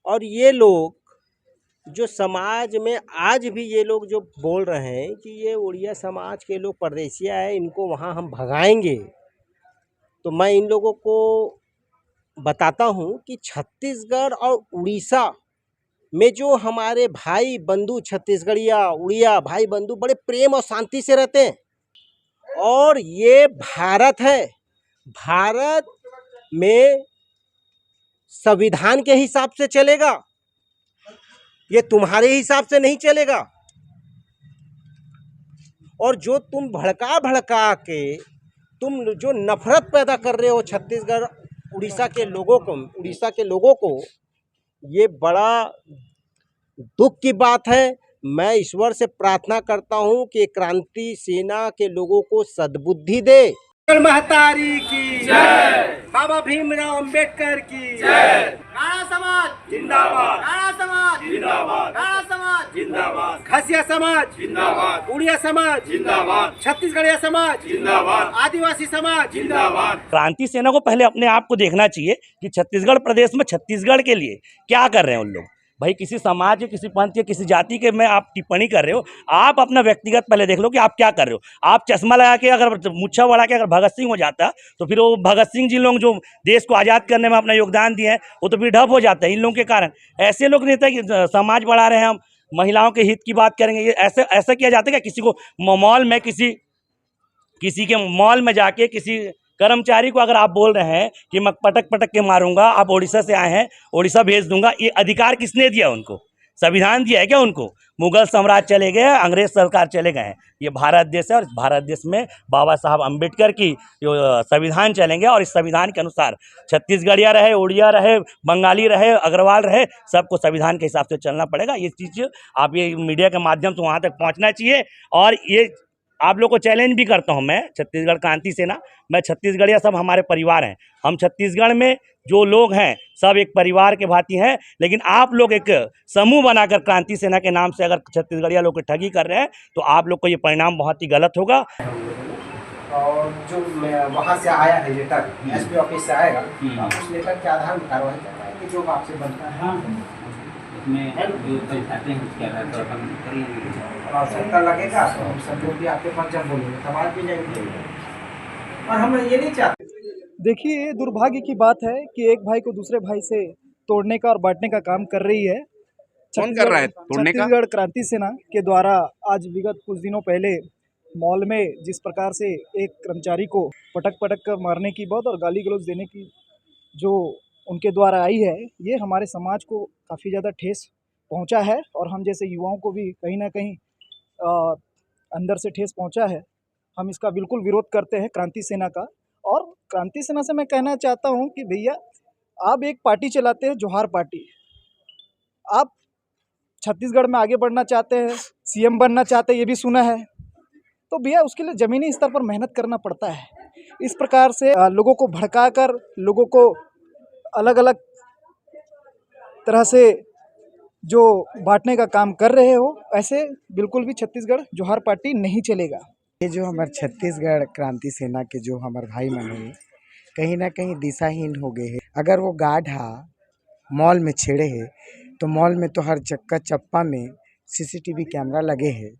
और ये लोग जो समाज में आज भी ये लोग जो बोल रहे हैं कि ये उड़िया समाज के लोग परदेसिया है, इनको वहाँ हम भगाएंगे, तो मैं इन लोगों को बताता हूँ कि छत्तीसगढ़ और उड़ीसा में जो हमारे भाई बंधु छत्तीसगढ़िया उड़िया भाई बंधु बड़े प्रेम और शांति से रहते हैं। और ये भारत है, भारत में संविधान के हिसाब से चलेगा, ये तुम्हारे हिसाब से नहीं चलेगा। और जो तुम भड़का के तुम जो नफरत पैदा कर रहे हो छत्तीसगढ़ उड़ीसा के लोगों को, ये बड़ा दुख की बात है। मैं ईश्वर से प्रार्थना करता हूँ कि क्रांति सेना के लोगों को सद्बुद्धि दे। महतारी की जय, बाबा भीमराव अंबेडकर की जय, राणा समाज जिंदाबाद, राणा समाज जिंदाबाद, राणा समाज जिंदाबाद, खसिया समाज जिंदाबाद, उड़िया समाज जिंदाबाद, छत्तीसगढ़िया समाज जिंदाबाद, आदिवासी समाज जिंदाबाद। क्रांति सेना को पहले अपने आप को देखना चाहिए कि छत्तीसगढ़ प्रदेश में छत्तीसगढ़ के लिए क्या कर रहे हैं उन लोग। भाई किसी समाज के, किसी पंथ के, किसी जाति के में आप टिप्पणी कर रहे हो, आप अपना व्यक्तिगत पहले देख लो कि आप क्या कर रहे हो। आप चश्मा लगा के अगर मुच्छा बढ़ा के अगर भगत सिंह हो जाता तो फिर वो भगत सिंह जी लोग जो देश को आज़ाद करने में अपना योगदान दिए हैं वो तो फिर ढप हो जाता है इन लोगों के कारण। ऐसे लोग नेता कि समाज बढ़ा रहे हैं, हम महिलाओं के हित की बात करेंगे, ये ऐसा किया जाता है क्या? किसी को मॉल में किसी के मॉल में जाके किसी कर्मचारी को अगर आप बोल रहे हैं कि मैं पटक के मारूंगा, आप उड़ीसा से आए हैं, उड़ीसा भेज दूंगा, ये अधिकार किसने दिया उनको? संविधान दिया है क्या उनको? मुगल साम्राज्य चले गए, अंग्रेज सरकार चले गए हैं। ये भारत देश है और इस भारत देश में बाबा साहब अम्बेडकर की जो संविधान चलेंगे और इस संविधान के अनुसार छत्तीसगढ़िया रहे, उड़िया रहे, बंगाली रहे, अग्रवाल रहे, सबको संविधान के हिसाब से चलना पड़ेगा। ये चीज़ आप ये मीडिया के माध्यम से वहाँ तक पहुँचना चाहिए। और ये आप लोग को चैलेंज भी करता हूं मैं, छत्तीसगढ़ क्रांति सेना, मैं छत्तीसगढ़िया सब हमारे परिवार हैं। हम छत्तीसगढ़ में जो लोग हैं सब एक परिवार के भांति हैं, लेकिन आप लोग एक समूह बनाकर क्रांति सेना के नाम से अगर छत्तीसगढ़िया लोग की ठगी कर रहे हैं तो आप लोग को ये परिणाम बहुत ही गलत होगा। और जो वहाँ से आया है लेटर, एसपी ऑफिस से आएगा, उस लेटर के आधार में कार्रवाई करना है कि जो आपसे बनता है में जो चाहते हैं उसके आधार पर हम करेंगे। आवश्यकता लगेगा तो हम सब लोग भी आपके पास जब बोलेंगे तब आप भी जाएंगे। और हम ये नहीं चाहते। देखिए, दुर्भाग्य की बात है कि एक भाई को दूसरे भाई से तोड़ने का और बांटने का काम कर रही है। कौन कर रहा है तोड़ने का? छत्तीसगढ़ क्रांति सेना के द्वारा आज विगत कुछ दिनों पहले मॉल में जिस प्रकार से एक कर्मचारी को पटक कर मारने की बात और गाली गलौज देने की जो उनके द्वारा आई है, ये हमारे समाज को काफ़ी ज़्यादा ठेस पहुंचा है और हम जैसे युवाओं को भी कहीं ना कहीं अंदर से ठेस पहुंचा है। हम इसका बिल्कुल विरोध करते हैं क्रांति सेना का। और क्रांति सेना से मैं कहना चाहता हूं कि भैया, आप एक पार्टी चलाते हैं, जोहार पार्टी। आप छत्तीसगढ़ में आगे बढ़ना चाहते हैं, सीएम बनना चाहते हैं, ये भी सुना है, तो भैया उसके लिए ज़मीनी स्तर पर मेहनत करना पड़ता है। इस प्रकार से लोगों को भड़का कर लोगों को अलग अलग तरह से जो बांटने का काम कर रहे हो, ऐसे बिल्कुल भी छत्तीसगढ़ जोहार पार्टी नहीं चलेगा। ये जो हमारे छत्तीसगढ़ क्रांति सेना के जो हमारे भाई मन है कहीं ना कहीं दिशाहीन हो गए हैं। अगर वो गाढ़ा मॉल में छेड़े है तो मॉल में तो हर चक्का चप्पा में सीसीटीवी कैमरा लगे हैं,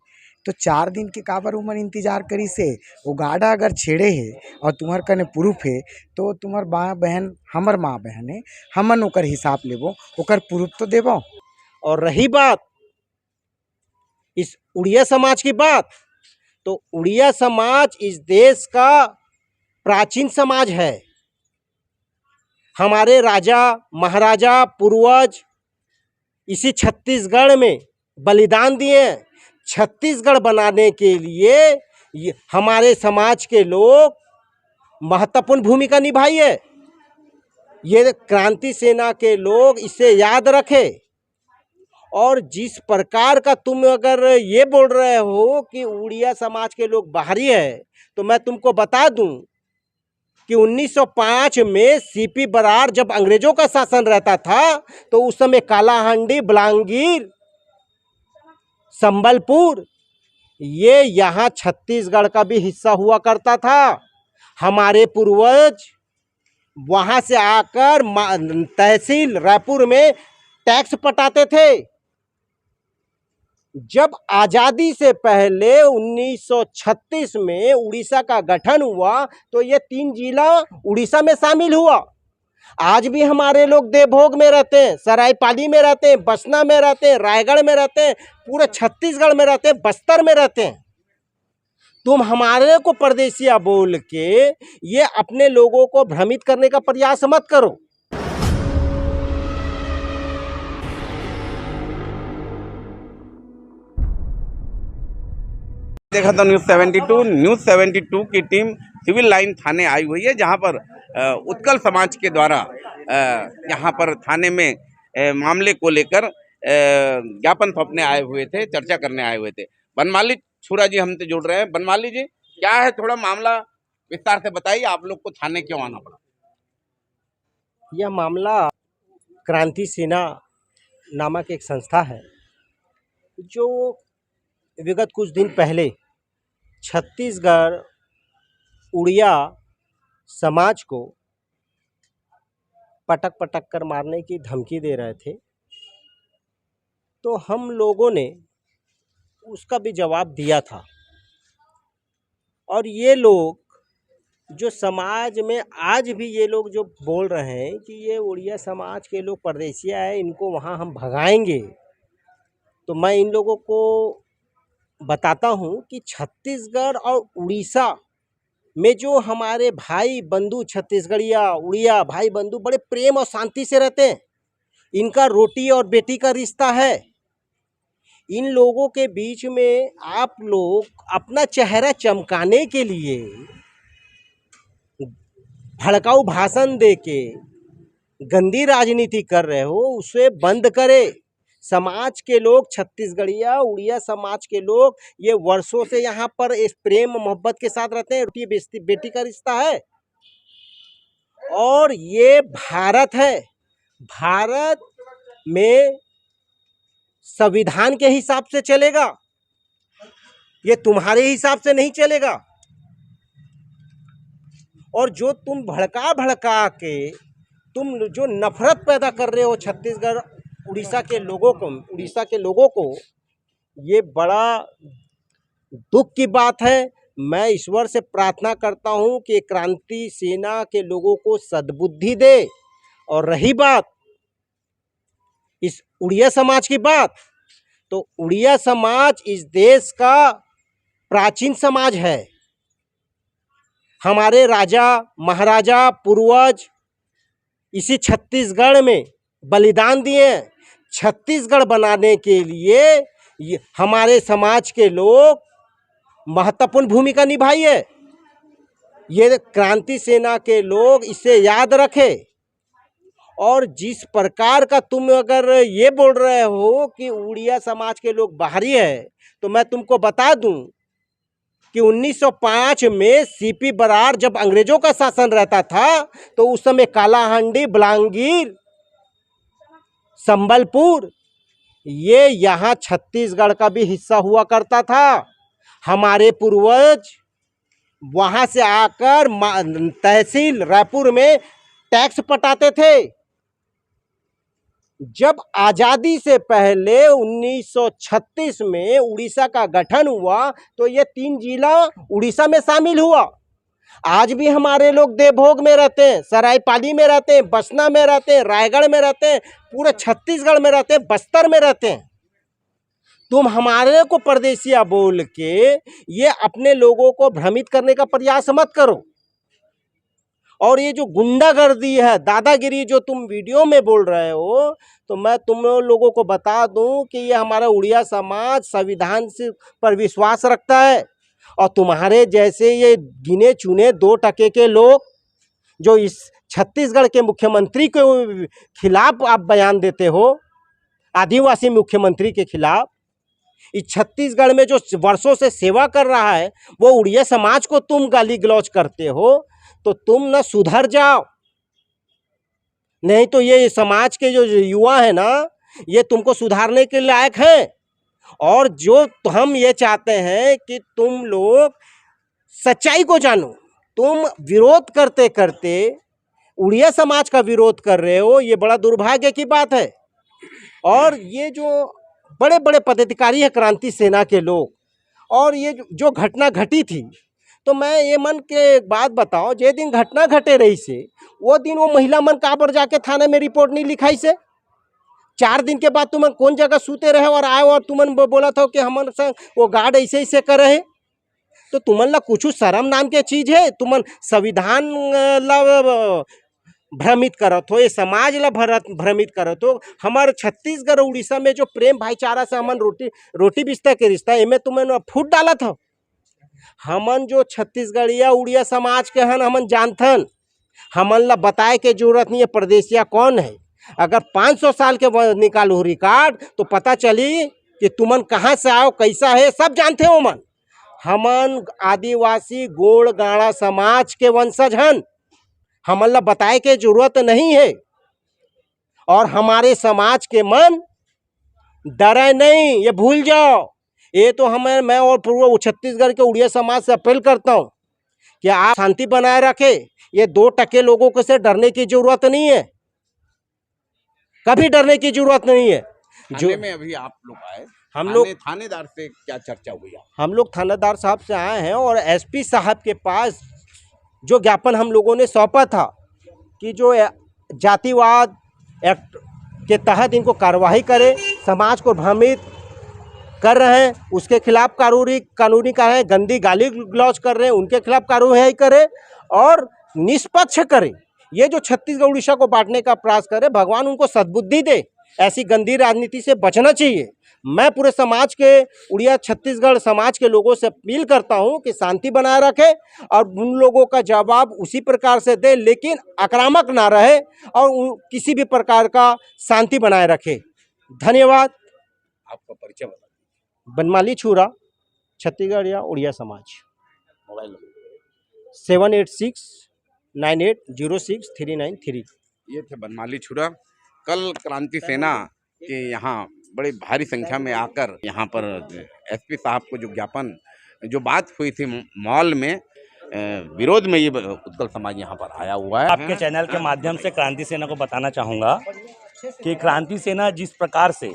तो 4 दिन के काबर उमन इंतजार करी से वो गाढ़ा अगर छेड़े है और तुम्हार कने प्रूफ है तो तुम्हार माँ बहन हमर माँ बहन है, हमन ओकर हिसाब लेबो, ओकर प्रूफ तो देबो। और रही बात इस उड़िया समाज की बात, तो उड़िया समाज इस देश का प्राचीन समाज है। हमारे राजा महाराजा पूर्वज इसी छत्तीसगढ़ में बलिदान दिए। छत्तीसगढ़ बनाने के लिए हमारे समाज के लोग महत्वपूर्ण भूमिका निभाई है। ये क्रांति सेना के लोग इसे याद रखें। और जिस प्रकार का तुम अगर ये बोल रहे हो कि उड़िया समाज के लोग बाहरी है, तो मैं तुमको बता दूं कि 1905 में सीपी बरार जब अंग्रेजों का शासन रहता था तो उस समय कालाहांडी, बलांगीर, संबलपुर ये यहाँ छत्तीसगढ़ का भी हिस्सा हुआ करता था। हमारे पूर्वज वहाँ से आकर तहसील रायपुर में टैक्स पटाते थे। जब आजादी से पहले 1936 में उड़ीसा का गठन हुआ तो ये 3 जिला उड़ीसा में शामिल हुआ। आज भी हमारे लोग देवभोग में रहते हैं, सरायपाली में रहते हैं, बसना में रहते हैं, रायगढ़ में रहते हैं, पूरे छत्तीसगढ़ में रहते हैं, बस्तर में रहते हैं। तुम हमारे को परदेसिया बोल के ये अपने लोगों को भ्रमित करने का प्रयास मत करो। देखा था न्यूज़ 72 की टीम सिविल लाइन थाने आई हुई है, जहां पर उत्कल समाज के द्वारा यहाँ पर थाने में मामले को लेकर ज्ञापन सौंपने आए हुए थे, चर्चा करने आए हुए थे। बनमाली छुरा जी हमसे जुड़ रहे हैं। बनमाली जी, क्या है, थोड़ा मामला विस्तार से बताइए, आप लोग को थाने क्यों आना पड़ा? यह मामला क्रांति सेना नामक एक संस्था है जो विगत कुछ दिन पहले छत्तीसगढ़ उड़िया समाज को पटक पटक कर मारने की धमकी दे रहे थे। तो हम लोगों ने उसका भी जवाब दिया था। और ये लोग जो समाज में आज भी ये लोग जो बोल रहे हैं कि ये उड़िया समाज के लोग परदेसिया है, इनको वहाँ हम भगाएंगे, तो मैं इन लोगों को बताता हूँ कि छत्तीसगढ़ और उड़ीसा में जो हमारे भाई बंधु छत्तीसगढ़िया उड़िया भाई बंधु बड़े प्रेम और शांति से रहते हैं। इनका रोटी और बेटी का रिश्ता है। इन लोगों के बीच में आप लोग अपना चेहरा चमकाने के लिए भड़काऊ भाषण देके गंदी राजनीति कर रहे हो, उसे बंद करे। समाज के लोग, छत्तीसगढ़िया उड़िया समाज के लोग ये वर्षों से यहाँ पर इस प्रेम मोहब्बत के साथ रहते हैं। रोटी बेटी का रिश्ता है और ये भारत है। भारत में संविधान के हिसाब से चलेगा, ये तुम्हारे हिसाब से नहीं चलेगा। और जो तुम भड़का के तुम जो नफरत पैदा कर रहे हो छत्तीसगढ़ उड़ीसा के लोगों को, ये बड़ा दुख की बात है। मैं ईश्वर से प्रार्थना करता हूँ कि क्रांति सेना के लोगों को सद्बुद्धि दे। और रही बात इस उड़िया समाज की बात, तो उड़िया समाज इस देश का प्राचीन समाज है। हमारे राजा महाराजा पूर्वज इसी छत्तीसगढ़ में बलिदान दिए। छत्तीसगढ़ बनाने के लिए हमारे समाज के लोग महत्वपूर्ण भूमिका निभाई है। ये क्रांति सेना के लोग इसे याद रखें। और जिस प्रकार का तुम अगर ये बोल रहे हो कि उड़िया समाज के लोग बाहरी है, तो मैं तुमको बता दूं कि 1905 में सीपी बरार जब अंग्रेजों का शासन रहता था तो उस समय कालाहांडी, बलांगीर, संबलपुर ये यहाँ छत्तीसगढ़ का भी हिस्सा हुआ करता था। हमारे पूर्वज वहाँ से आकर तहसील रायपुर में टैक्स पटाते थे। जब आज़ादी से पहले 1936 में उड़ीसा का गठन हुआ तो ये 3 जिला उड़ीसा में शामिल हुआ। आज भी हमारे लोग देवभोग में रहते हैं, सरायपाली में रहते हैं, बसना में रहते हैं, रायगढ़ में रहते हैं, पूरे छत्तीसगढ़ में रहते हैं, बस्तर में रहते हैं। तुम हमारे को परदेसिया बोल के ये अपने लोगों को भ्रमित करने का प्रयास मत करो। और ये जो गुंडागर्दी है, दादागिरी जो तुम वीडियो में बोल रहे हो, तो मैं तुम लोगों को बता दूं कि ये हमारा उड़िया समाज संविधान से पर विश्वास रखता है। और तुम्हारे जैसे ये गिने चुने 2% के लोग जो इस छत्तीसगढ़ के मुख्यमंत्री के खिलाफ आप बयान देते हो, आदिवासी मुख्यमंत्री के खिलाफ, इस छत्तीसगढ़ में जो वर्षों से सेवा कर रहा है वो उड़िया समाज को तुम गाली गलौज करते हो, तो तुम न सुधर जाओ, नहीं तो ये समाज के जो युवा है ना, ये तुमको सुधारने के लायक है। और जो तो हम ये चाहते हैं कि तुम लोग सच्चाई को जानो। तुम विरोध करते करते उड़िया समाज का विरोध कर रहे हो, ये बड़ा दुर्भाग्य की बात है। और ये जो बड़े बड़े पदाधिकारी हैं क्रांति सेना के लोग, और ये जो घटना घटी थी, तो मैं ये मन के बात बताओ, जे दिन घटना घटे रही से वो दिन वो महिला मन काबर जाके थाने में रिपोर्ट नहीं लिखाई से? 4 दिन के बाद तुमन कौन जगह सूते रहे और आए और तुमन बोला था कि हमन संग वो गार्ड ऐसे ऐसे करे है? तो तुमन ला कुछ शर्म नाम के चीज है? तुमन संविधान ला भ्रमित करत हो, ये समाज ला भ्रमित करत हो। हमारे छत्तीसगढ़ उड़ीसा में जो प्रेम भाईचारा से हमन रोटी बिस्तर के रिश्ता इनमें तुमन फूट डालत हो। हमन जो छत्तीसगढ़िया उड़िया समाज के हन हमन जानथन, हमन ला बताए के जरूरत नहीं है प्रदेशिया कौन है। अगर 500 साल के निकालो रिकॉर्ड तो पता चली कि तुमन कहाँ से आओ, कैसा है, सब जानते हो। हमन आदिवासी गोड़ गाड़ा समाज के वंशज हन, हमन ला बताए के जरूरत नहीं है। और हमारे समाज के मन डरे नहीं, ये भूल जाओ। ये तो मैं और पूर्व छत्तीसगढ़ के उड़िया समाज से अपील करता हूँ कि आप शांति बनाए रखे। ये 2% लोगों को से डरने की जरूरत नहीं है, कभी डरने की जरूरत नहीं है। जो में अभी आप लोग आए, हम लोग थानेदार से क्या चर्चा हुई? हम लोग थानेदार साहब से आए हैं और एसपी साहब के पास जो ज्ञापन हम लोगों ने सौंपा था कि जो जातिवाद एक्ट के तहत इनको कार्रवाई करे, समाज को भ्रमित कर रहे हैं उसके खिलाफ कानूनी कार्रवाई, गंदी गाली गलौज कर रहे हैं उनके खिलाफ कार्रवाई करे और निष्पक्ष करे। ये जो छत्तीसगढ़ उड़ीसा को बांटने का प्रयास करे, भगवान उनको सद्बुद्धि दे। ऐसी गंदी राजनीति से बचना चाहिए। मैं पूरे समाज के उड़िया छत्तीसगढ़ समाज के लोगों से अपील करता हूं कि शांति बनाए रखे और उन लोगों का जवाब उसी प्रकार से दे, लेकिन आक्रामक ना रहे और किसी भी प्रकार का शांति बनाए रखे। धन्यवाद। आपका परिचय बता। बनमाली छुरा, छत्तीसगढ़ या उड़िया समाज। Mobile number 7869806393। ये थे बनमाली छुरा। कल क्रांति सेना के यहाँ बड़ी भारी संख्या में आकर यहाँ पर एसपी साहब को जो ज्ञापन, जो बात हुई थी मॉल में विरोध में, ये उत्कल समाज यहाँ पर आया हुआ है। आपके चैनल के माध्यम से क्रांति सेना को बताना चाहूँगा कि क्रांति सेना जिस प्रकार से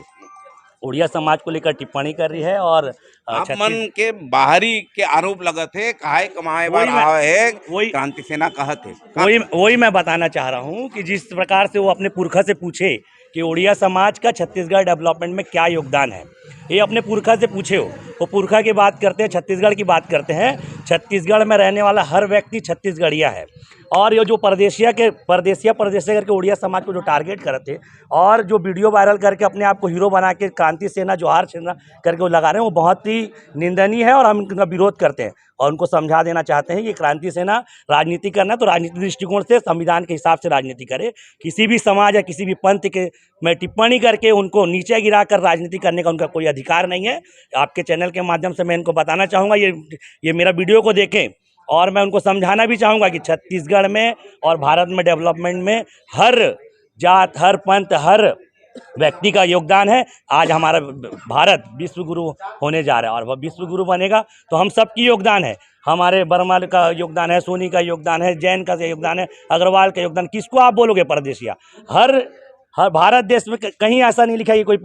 उड़िया समाज को लेकर टिप्पणी कर रही है और आप मन के बाहरी के आरोप लगा थे, कहाय कमाए बार है, वही क्रांति सेना कहते, वही मैं बताना चाह रहा हूँ कि जिस प्रकार से वो अपने पुरखा से पूछे कि उड़िया समाज का छत्तीसगढ़ डेवलपमेंट में क्या योगदान है, ये अपने पुरखा से पूछे हो। वो पुरखा की बात करते हैं, छत्तीसगढ़ की बात करते हैं। छत्तीसगढ़ में रहने वाला हर व्यक्ति छत्तीसगढ़िया है और ये जो परदेशिया करके उड़िया समाज को जो टारगेट करते और जो वीडियो वायरल करके अपने आप को हीरो बना के क्रांति सेना जोहार सेना करके वो लगा रहे हैं, वो बहुत ही निंदनीय है और हम इनका विरोध करते हैं और उनको समझा देना चाहते हैं कि क्रांति सेना राजनीति करना तो राजनीतिक दृष्टिकोण से संविधान के हिसाब से राजनीति करे। किसी भी समाज या किसी भी पंथ के में टिप्पणी करके उनको नीचे गिराकर राजनीति करने का उनका कोई अधिकार नहीं है। आपके चैनल के माध्यम से मैं इनको बताना चाहूँगा, ये मेरा वीडियो को देखें और मैं उनको समझाना भी चाहूँगा कि छत्तीसगढ़ में और भारत में डेवलपमेंट में हर जात, हर पंथ, हर व्यक्ति का योगदान है। आज हमारा भारत विश्व गुरु होने जा रहा है और वह विश्व गुरु बनेगा तो हम सबकी योगदान है। हमारे बर्मल का योगदान है, सोनी का योगदान है, जैन का योगदान है, अग्रवाल का योगदान। किसको आप बोलोगे परदेशिया? हर भारत देश में कहीं ऐसा नहीं लिखा है कि कोई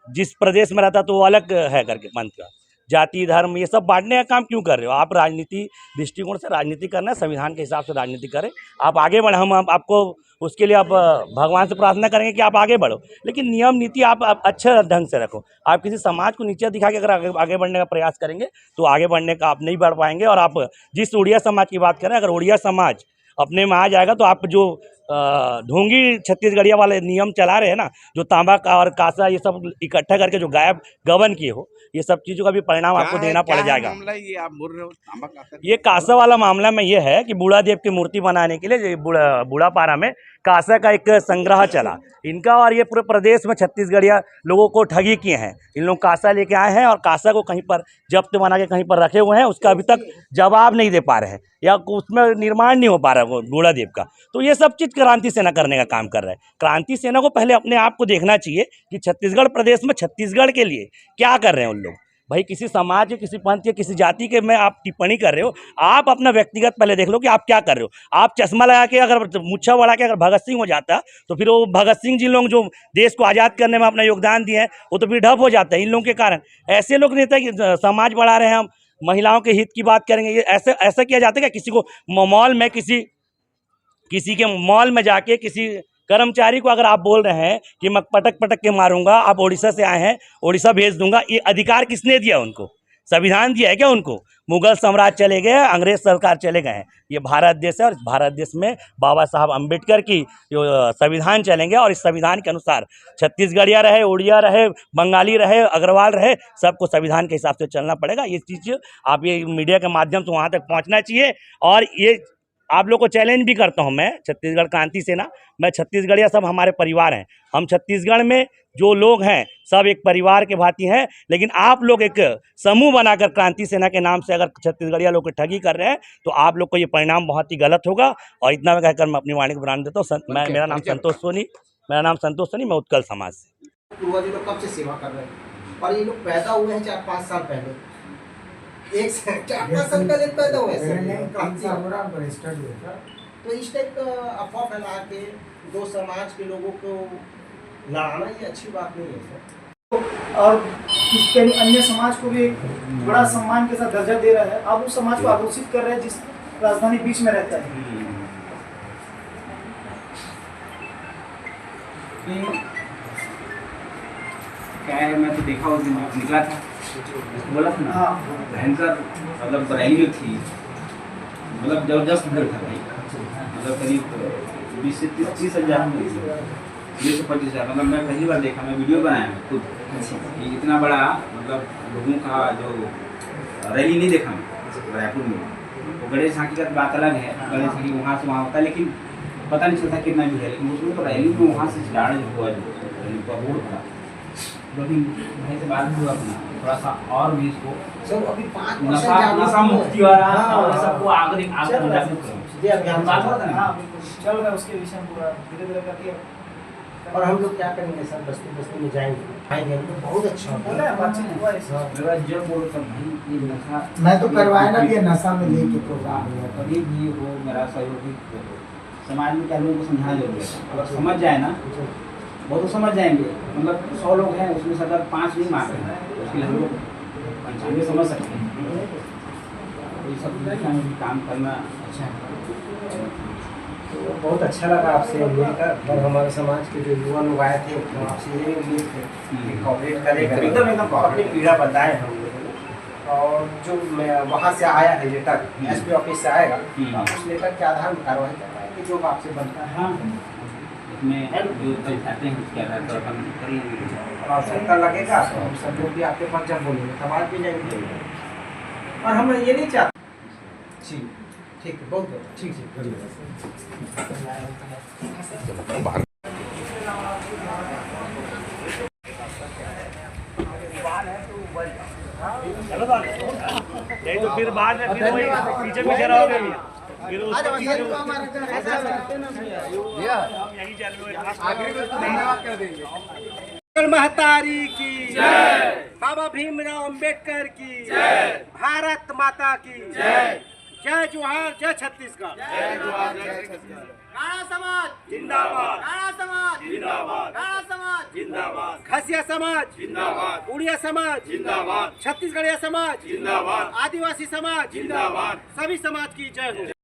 जिस प्रदेश में रहता तो वो अलग है करके पंथ का, जाति, धर्म, ये सब बांटने का काम क्यों कर रहे हो? आप राजनीति दृष्टिकोण से राजनीति करना है, संविधान के हिसाब से राजनीति करें, आप आगे बढ़े। हम आपको उसके लिए आप भगवान से प्रार्थना करेंगे कि आप आगे बढ़ो, लेकिन नियम नीति आप अच्छे ढंग से रखो। आप किसी समाज को नीचे दिखा के अगर आगे बढ़ने का प्रयास करेंगे तो आगे बढ़ने का आप नहीं बढ़ पाएंगे। और आप जिस उड़िया समाज की बात करें, अगर उड़िया समाज अपने में आ जाएगा तो आप जो ढोंगी छत्तीसगढ़िया वाले नियम चला रहे हैं ना, जो तांबा का और कासा ये सब इकट्ठा करके जो गायब गबन किए हो, ये सब चीज़ों का भी परिणाम आपको देना पड़ जाएगा। ये आप बोल रहे हो तांबा कासा, ये कासा वाला मामला में ये है कि बूढ़ा देव की मूर्ति बनाने के लिए बूढ़ापारा में कासा का एक संग्रह चला इनका, और ये पूरे प्रदेश में छत्तीसगढ़िया लोगों को ठगी किए हैं। इन लोग कासा लेके आए हैं और कासा को कहीं पर जब्त बना के कहीं पर रखे हुए हैं, उसका अभी तक जवाब नहीं दे पा रहे हैं या उसमें निर्माण नहीं हो पा रहा है वो बूढ़ा देव का। तो ये सब चीज़ क्रांति सेना करने का काम कर रहा है। क्रांति सेना को पहले अपने आप को देखना चाहिए कि छत्तीसगढ़ प्रदेश में छत्तीसगढ़ के लिए क्या कर रहे हैं उन लोग। भाई किसी समाज या किसी पंथ या किसी जाति के में आप टिप्पणी कर रहे हो, आप अपना व्यक्तिगत पहले देख लो कि आप क्या कर रहे हो। आप चश्मा लगा के अगर मुच्छा बढ़ा के अगर भगत सिंह हो जाता तो फिर वो भगत सिंह जी लोग जो देश को आज़ाद करने में अपना योगदान दिए हैं वो तो फिर ठप हो जाता है इन लोगों के कारण। ऐसे लोग नहीं थे कि समाज बढ़ा रहे हैं, हम महिलाओं के हित की बात करेंगे, ये ऐसा किया जाता है क्या? किसी को मॉल में किसी के मॉल में जाके किसी कर्मचारी को अगर आप बोल रहे हैं कि मैं पटक के मारूंगा, आप उड़ीसा से आए हैं, उड़ीसा भेज दूंगा, ये अधिकार किसने दिया उनको? संविधान दिया है क्या उनको? मुगल साम्राज्य चले गए, अंग्रेज सरकार चले गए हैं, ये भारत देश है और भारत देश में बाबा साहब अम्बेडकर की जो संविधान चलेंगे और इस संविधान के अनुसार छत्तीसगढ़िया रहे, उड़िया रहे, बंगाली रहे, अग्रवाल रहे, सबको संविधान के हिसाब से चलना पड़ेगा। ये चीज़ आप ये मीडिया के माध्यम से वहाँ तक पहुँचना चाहिए। और ये आप लोग को चैलेंज भी करता हूं मैं, छत्तीसगढ़ क्रांति सेना, मैं छत्तीसगढ़िया सब हमारे परिवार हैं, हम छत्तीसगढ़ में जो लोग हैं सब एक परिवार के भांति हैं। लेकिन आप लोग एक समूह बनाकर क्रांति सेना के नाम से अगर छत्तीसगढ़िया लोग को ठगी कर रहे हैं तो आप लोग को ये परिणाम बहुत ही गलत होगा। और इतना मैं कहकर मैं अपनी वाणी को विराम देता हूँ। मेरा नाम संतोष सोनी, मैं उत्कल समाज से। पूर्वज लोग कब से सेवा कर रहे हैं और ये लोग पैदा हुए हैं 4-5 साल पहले, 4-5 साल पहले पैदा हुए तो इस टाइप का अफवाह फैला के दो समाज के लोगों को लड़ाना ये अच्छी बात नहीं है सर। और इसके अन्य समाज को भी एक बड़ा सम्मान के साथ दर्जा दे रहा है। आप उस समाज को आक्रोशित कर रहे हैं जिस राजधानी बीच में रहता है। क्या है, मैं तो देखा उस दिन निकला था, बोला था ना, भयंकर मतलब रैली जो थी, मतलब जबरदस्त भीड़ था भाई, मतलब करीब 20 से 30 हज़ार 20 से 25 हज़ार, मतलब मैं पहली बार देखा, मैं वीडियो बनाया मैं खुद, ये इतना बड़ा मतलब लोगों का जो रैली नहीं देखा मैं रायपुर में। तो गणेश झांकी का बात अलग है, गणेश झांकी वहाँ से वहाँ होता है, लेकिन पता नहीं चलता कितना भी है, लेकिन उसमें तो रैली में वहाँ से स्टार्ट जो हुआ जो रोड था, लेकिन वहीं से बाद में हुआ अपना थोड़ा सा और भी इसको सर अभी 5% नशा मुक्ति वाला और सबको आगे जागरूक करो। ये अभियान बात होता है ना, चल रहा है उसके विषय में पूरा धीरे-धीरे करके। और हम लोग क्या करेंगे सर, बस्ती में जाएंगे तो बहुत अच्छा होता है। बातचीत हुआ है मेरा जब बोलो तब भाई ये नशा मैं तो करवाया ना ये नशा में लेके प्रोग्राम है। कभी भी हो मेरा सहयोगी समाज में क्या लोगों को समझाना जरूरी है। अगर समझ जाए ना वो तो समझ जाएंगे, मतलब 100 लोग हैं उसमें से अगर 5 नहीं मारते हैं तो उसके लिए हम लोग 95 समझ सकते हैं। तो ये सब दिशा में भी काम करना अच्छा है। तो बहुत अच्छा लगा आपसे मिलकर, और हमारे समाज के जो युवा लोग आए थे तो आपसे ये उम्मीद थे कि कॉपरेट करेगा, एकदम अपनी पीड़ा बताए हम लोगों को। और जो वहाँ से आया है लेटर, एसपी ऑफिस से आएगा, आप उस लेटर के आधार में कार्रवाई कर पाएंगे जो आपसे बनता है। हाँ, इसमें जो चाहते हैं उसके आधार पर हम कर लेंगे। और आवश्यकता लगेगा तो हम सब लोग भी आपके पास जब बोलेंगे तब आप भी जाएंगे। और हम ये नहीं चाहते। ठीक है, बहुत ठीक नहीं तो फिर बाद में फिर वही पीछे रहोगे, फिर उसको महतारी की जय, बाबा भीमराव अंबेडकर की जय, भारत माता की जय, जय जोहार, जय छत्तीसगढ़, जय जोहार, जय छत्तीसगढ़। राणा समाज जिंदाबाद, राणा समाज जिंदाबाद, राणा समाज जिंदाबाद, खसिया समाज जिंदाबाद, उड़िया समाज जिंदाबाद, छत्तीसगढ़िया समाज जिंदाबाद, आदिवासी समाज जिंदाबाद, सभी समाज की जय हो।